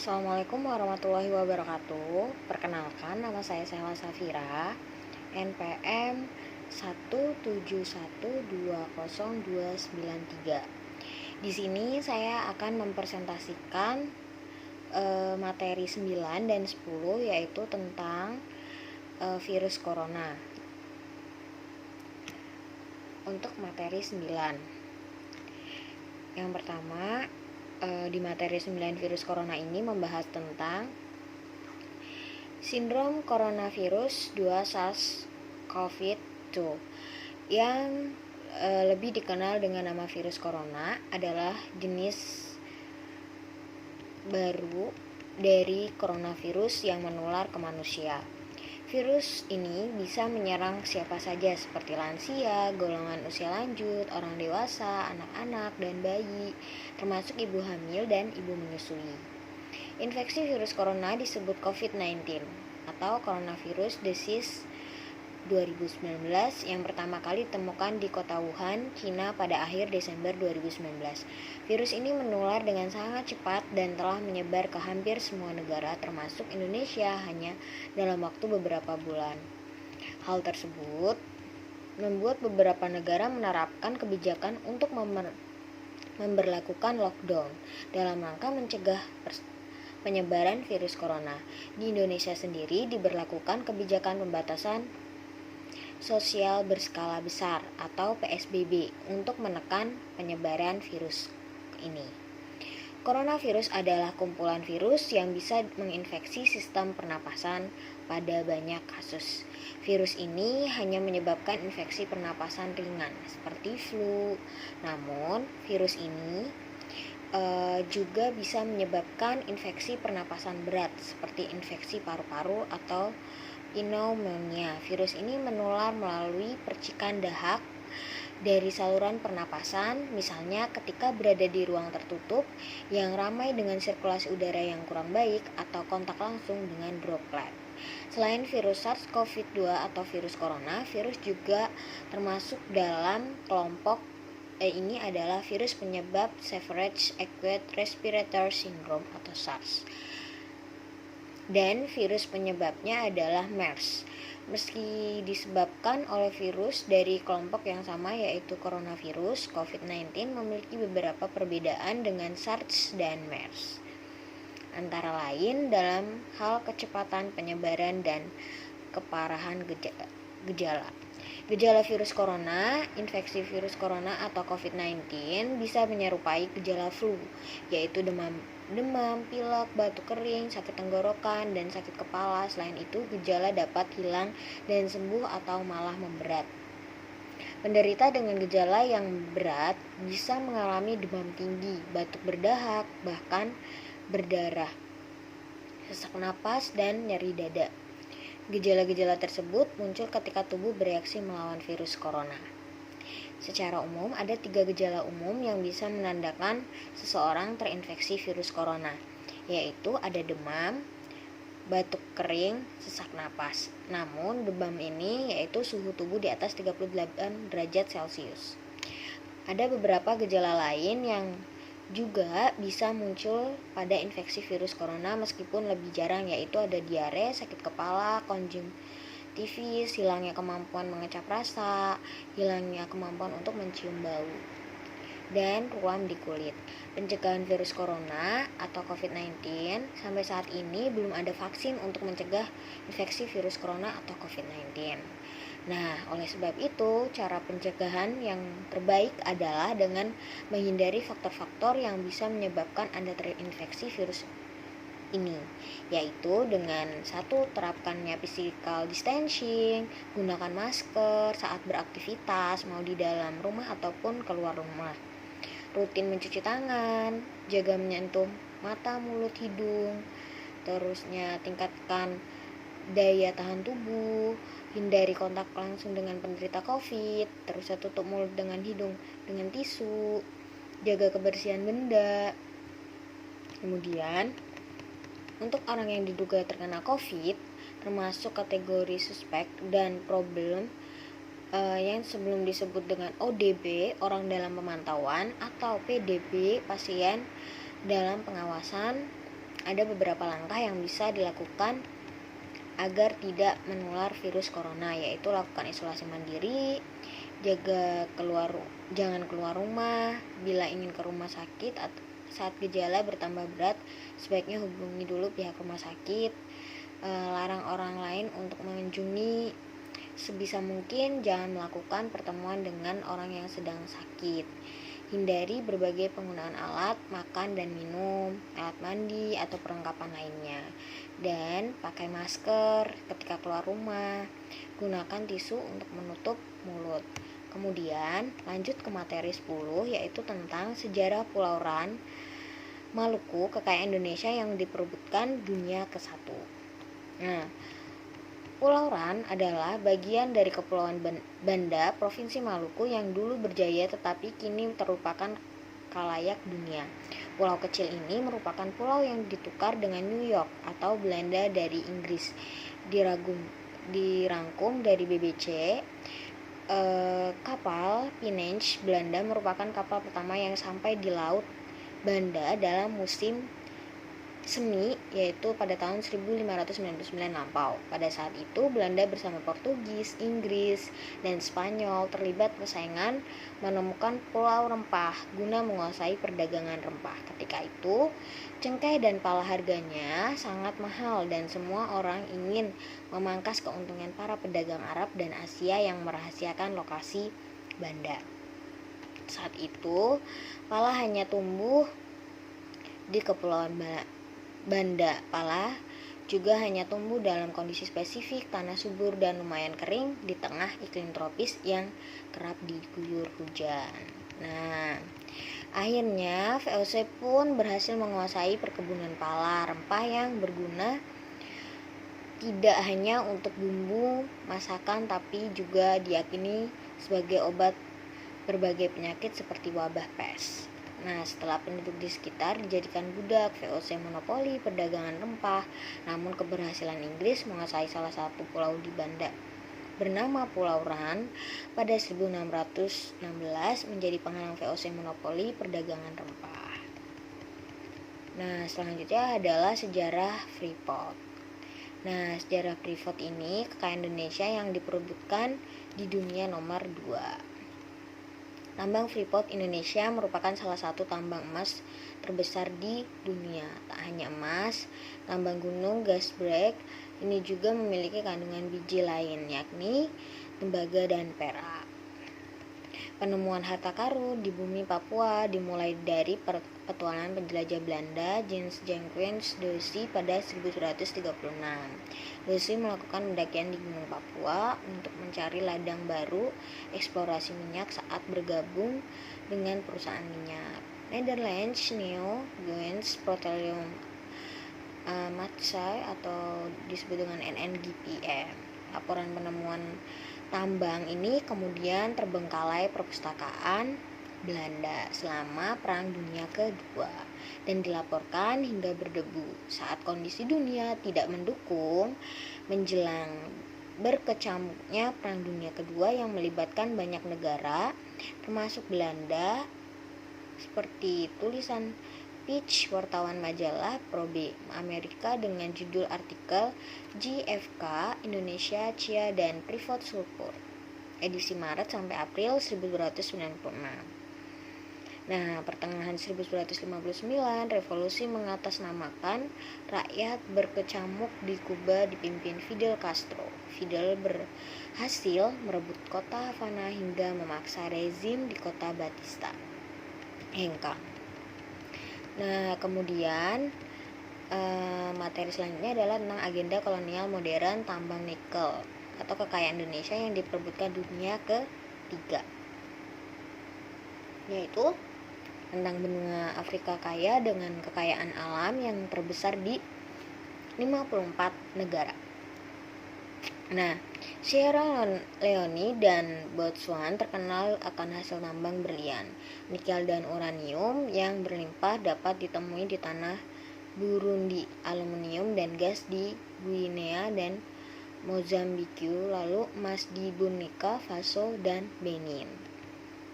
Assalamualaikum warahmatullahi wabarakatuh. Perkenalkan, nama saya Sela Safira, NPM 171202993. Di sini saya akan mempresentasikan materi 9 dan 10, yaitu tentang virus corona. Untuk materi 9, yang pertama, di materi 9 virus corona ini membahas tentang sindrom coronavirus 2 SARS-CoV-2 yang lebih dikenal dengan nama virus corona adalah jenis baru dari coronavirus yang menular ke manusia. Virus ini bisa menyerang siapa saja seperti lansia, golongan usia lanjut, orang dewasa, anak-anak, dan bayi, termasuk ibu hamil dan ibu menyusui. Infeksi virus corona disebut COVID-19 atau Coronavirus Disease 2019 yang pertama kali ditemukan di kota Wuhan, China pada akhir Desember 2019. Virus ini menular dengan sangat cepat dan telah menyebar ke hampir semua negara termasuk Indonesia hanya dalam waktu beberapa bulan. Hal tersebut membuat beberapa negara menerapkan kebijakan untuk memberlakukan lockdown dalam rangka mencegah penyebaran virus corona. Di Indonesia sendiri diberlakukan kebijakan pembatasan sosial berskala besar atau PSBB untuk menekan penyebaran virus ini. Coronavirus adalah kumpulan virus yang bisa menginfeksi sistem pernapasan pada banyak kasus. Virus ini hanya menyebabkan infeksi pernapasan ringan seperti flu. Namun, virus ini juga bisa menyebabkan infeksi pernapasan berat seperti infeksi paru-paru atau pneumonia. Virus ini menular melalui percikan dahak dari saluran pernapasan, misalnya ketika berada di ruang tertutup yang ramai dengan sirkulasi udara yang kurang baik atau kontak langsung dengan droplet. Selain virus SARS-CoV-2 atau virus corona, virus juga termasuk dalam kelompok ini adalah virus penyebab Severed Acute Respiratory Syndrome atau SARS. Dan virus penyebabnya adalah MERS. Meski disebabkan oleh virus dari kelompok yang sama yaitu coronavirus, COVID-19 memiliki beberapa perbedaan dengan SARS dan MERS. Antara lain dalam hal kecepatan penyebaran dan keparahan gejala. Gejala virus corona, infeksi virus corona atau COVID-19 bisa menyerupai gejala flu, yaitu demam, pilek, batuk kering, sakit tenggorokan, dan sakit kepala. Selain itu, gejala dapat hilang dan sembuh atau malah memberat. Penderita dengan gejala yang berat bisa mengalami demam tinggi, batuk berdahak, bahkan berdarah, sesak napas, dan nyeri dada. Gejala-gejala tersebut muncul ketika tubuh bereaksi melawan virus corona. Secara umum, ada 3 gejala umum yang bisa menandakan seseorang terinfeksi virus corona, yaitu ada demam, batuk kering, sesak napas. Namun, demam ini yaitu suhu tubuh di atas 38 derajat Celcius. Ada beberapa gejala lain yang juga bisa muncul pada infeksi virus corona meskipun lebih jarang, yaitu ada diare, sakit kepala, konjungtivitis, hilangnya kemampuan mengecap rasa, hilangnya kemampuan untuk mencium bau, dan ruam di kulit. Pencegahan virus corona atau COVID-19 sampai saat ini belum ada vaksin untuk mencegah infeksi virus corona atau COVID-19. Nah, oleh sebab itu, cara pencegahan yang terbaik adalah dengan menghindari faktor-faktor yang bisa menyebabkan Anda terinfeksi virus ini, yaitu dengan 1. Terapkannya physical distancing, gunakan masker saat beraktivitas, mau di dalam rumah ataupun keluar rumah. Rutin mencuci tangan, jaga menyentuh mata, mulut, hidung. Terusnya tingkatkan daya tahan tubuh, hindari kontak langsung dengan penderita COVID, terusnya tutup mulut dengan hidung dengan tisu, jaga kebersihan benda. Kemudian, untuk orang yang diduga terkena COVID, termasuk kategori suspek dan problem yang sebelum disebut dengan ODP, orang dalam pemantauan, atau PDP, pasien dalam pengawasan, ada beberapa langkah yang bisa dilakukan agar tidak menular virus corona, yaitu lakukan isolasi mandiri, jangan keluar rumah, bila ingin ke rumah sakit atau saat gejala bertambah berat sebaiknya hubungi dulu pihak rumah sakit, larang orang lain untuk mengunjungi, sebisa mungkin jangan melakukan pertemuan dengan orang yang sedang sakit, hindari berbagai penggunaan alat makan dan minum, alat mandi atau perlengkapan lainnya, dan pakai masker ketika keluar rumah, gunakan tisu untuk menutup mulut. Kemudian lanjut ke materi 10, yaitu tentang sejarah Pulau Ran, Maluku, kekayaan Indonesia yang diperebutkan dunia ke-1. Nah, Pulau Ran adalah bagian dari Kepulauan Banda, Provinsi Maluku yang dulu berjaya tetapi kini terlupakan khalayak dunia. Pulau kecil ini merupakan pulau yang ditukar dengan New York atau Belanda dari Inggris. Dirangkum dari BBC. Kapal Pinench Belanda merupakan kapal pertama yang sampai di Laut Banda dalam musim semi, yaitu pada tahun 1599 lampau. Pada saat itu Belanda bersama Portugis, Inggris, dan Spanyol terlibat persaingan menemukan pulau rempah guna menguasai perdagangan rempah. Ketika itu cengkeh dan pala harganya sangat mahal dan semua orang ingin memangkas keuntungan para pedagang Arab dan Asia yang merahasiakan lokasi Banda. Saat itu pala hanya tumbuh di Kepulauan Banda. Pala juga hanya tumbuh dalam kondisi spesifik, tanah subur dan lumayan kering di tengah iklim tropis yang kerap diguyur hujan. Nah, akhirnya VOC pun berhasil menguasai perkebunan pala rempah yang berguna tidak hanya untuk bumbu masakan tapi juga diyakini sebagai obat berbagai penyakit seperti wabah pes. Nah, setelah penduduk di sekitar dijadikan budak, VOC monopoli perdagangan rempah. Namun keberhasilan Inggris menguasai salah satu pulau di Banda bernama Pulau Ran pada 1616 menjadi penghalang VOC monopoli perdagangan rempah. Nah, selanjutnya adalah sejarah Freeport. Nah, sejarah Freeport ini kekayaan Indonesia yang diperebutkan di dunia nomor 2. Tambang Freeport Indonesia merupakan salah satu tambang emas terbesar di dunia. Tak hanya emas, tambang gunung Gasbreak ini juga memiliki kandungan biji lain, yakni tembaga dan perak. Penemuan harta karun di bumi Papua dimulai dari petualangan penjelajah Belanda James Jenkins Dorsey pada 1136. Dorsey melakukan pendakian di Gunung Papua untuk mencari ladang baru eksplorasi minyak saat bergabung dengan perusahaan minyak Netherlands Neo Goens Petroleum Maatschappij atau disebut dengan NNGPM. Laporan penemuan tambang ini kemudian terbengkalai perpustakaan Belanda selama Perang Dunia Kedua dan dilaporkan hingga berdebu. Saat kondisi dunia tidak mendukung menjelang berkecamuknya Perang Dunia Kedua yang melibatkan banyak negara termasuk Belanda, seperti tulisan Pitch, wartawan majalah Probe Amerika dengan judul artikel JFK Indonesia, Chia dan Freeport Sulfur, edisi Maret sampai April 1996. Nah, pertengahan 1959, revolusi mengatasnamakan rakyat berkecamuk di Kuba dipimpin Fidel Castro. Fidel berhasil merebut kota Havana hingga memaksa rezim di kota Batista hengkang. Nah, kemudian materi selanjutnya adalah tentang agenda kolonial modern tambang nikel atau kekayaan Indonesia yang diperebutkan dunia ke-3, yaitu tentang benua Afrika kaya dengan kekayaan alam yang terbesar di 54 negara. Nah, Sierra Leone dan Botswana terkenal akan hasil tambang berlian, nikel dan uranium yang berlimpah dapat ditemui di tanah Burundi, aluminium dan gas di Guinea dan Mozambik, lalu emas di Burkina Faso dan Benin.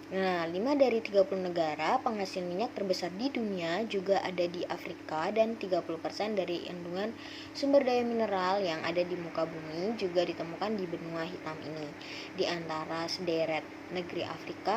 Nah, 5 dari 30 negara penghasil minyak terbesar di dunia juga ada di Afrika dan 30% dari kandungan sumber daya mineral yang ada di muka bumi juga ditemukan di benua hitam ini. Di antara sederet negeri Afrika